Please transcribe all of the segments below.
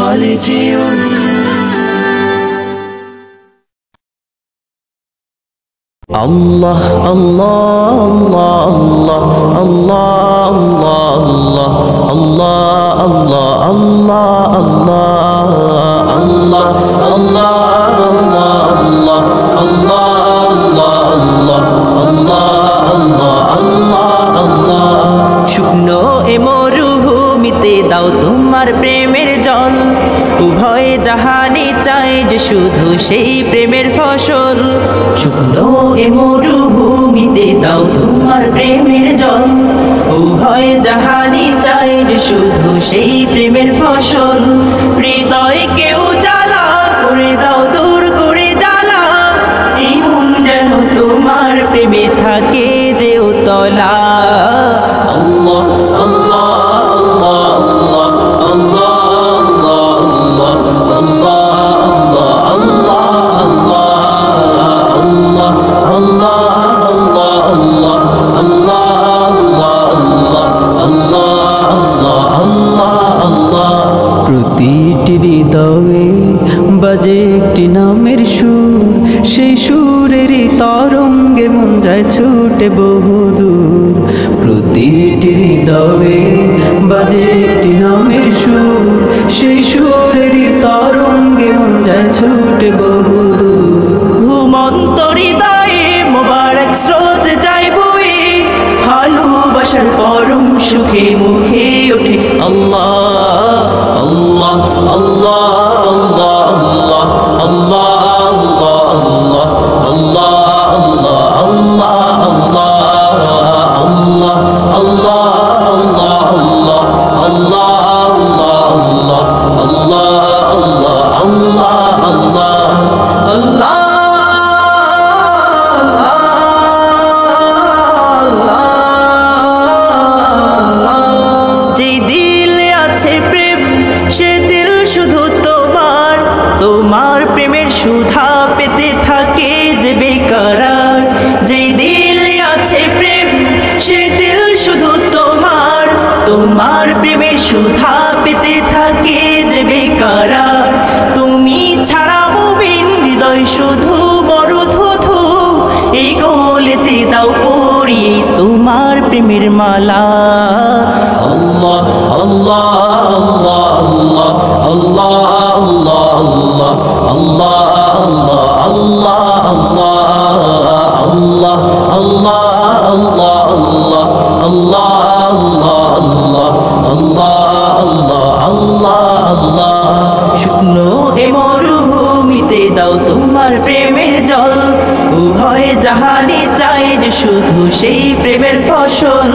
خالدون الله الله الله الله الله الله الله الله الله الله শুকনো এ মরুভূমিতে দাও তোমার প্রেমের জল উভয় জাহানে চাই যে শুধু সেই প্রেমের ফসল শুকনো এ মরুভূমিতে দাও তোমার প্রেমের জল উভয় জাহানে চাই যে শুধু সেই প্রেমের ফসল হৃদয় কেউ জ্বালা করে দাও দূর করে জ্বালা এই মন যেন তোমার প্রেমে থাকে যে উতলা আল্লাহ আল্লাহ প্রতিটি হৃদয়ে বাজে একটি নামের সুর সেই সুরের তরঙ্গে মন যায় ছুটে বহুদূর প্রতিটি হৃদয়ে বাজে একটি নামের সুর সেই সুরের তরঙ্গে মন যায় ছুটে বহুদূর ঘুমন্ত হৃদয়ে মোবারক স্রোত যায় বয়ে ভালোবাসার পরম সুখে মুখে ওঠে আল্লাহ আল্লাহ আল্লাহ আল্লাহ আল্লাহ আল্লাহ তোমার প্রেমের সুধা পেতে থাকে যে বেকরার যেই দিল আছে প্রেম সে দিল শুধু তোমার তোমার প্রেমের সুধা পেতে থাকে যে বেকরার তুমি ছাড়া মুমিন হৃদয় শুধু বড় ধুধু এই গলেতে দাও পরিয়ে তোমার প্রেমের মালা আল্লাহ আল্লাহ আল্লাহ আল্লাহ আল্লাহ Allah Allah Allah Allah Allah শুকনো এ মরুভূমিতে দাও তোমার প্রেমের জল উভয় জাহানে চাই যে শুধু সেই প্রেমের ফসল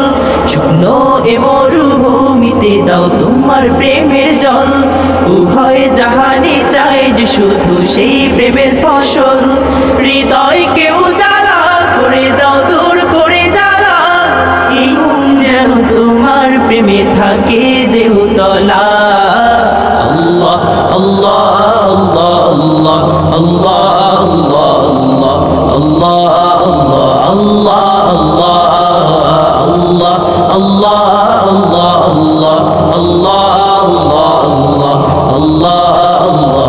শুকনো এ মরুভূমিতে দাও তোমার প্রেমের জল উভয় জাহানে চাই যে শুধু সেই প্রেমের ফসল হৃদয় কেউ জ্বালা করে দাও দূর করে জ্বালা এই মন যেন তোমার প্রেমে থাকে যে উতলা আল্লাহ আল্লাহ আল্লাহ আল্লাহ আল্লাহ আল্লাহ আল্লাহ আল্লাহ আল্লাহ আল্লাহ আল্লাহ আল্লাহ আল্লাহ আল্লাহ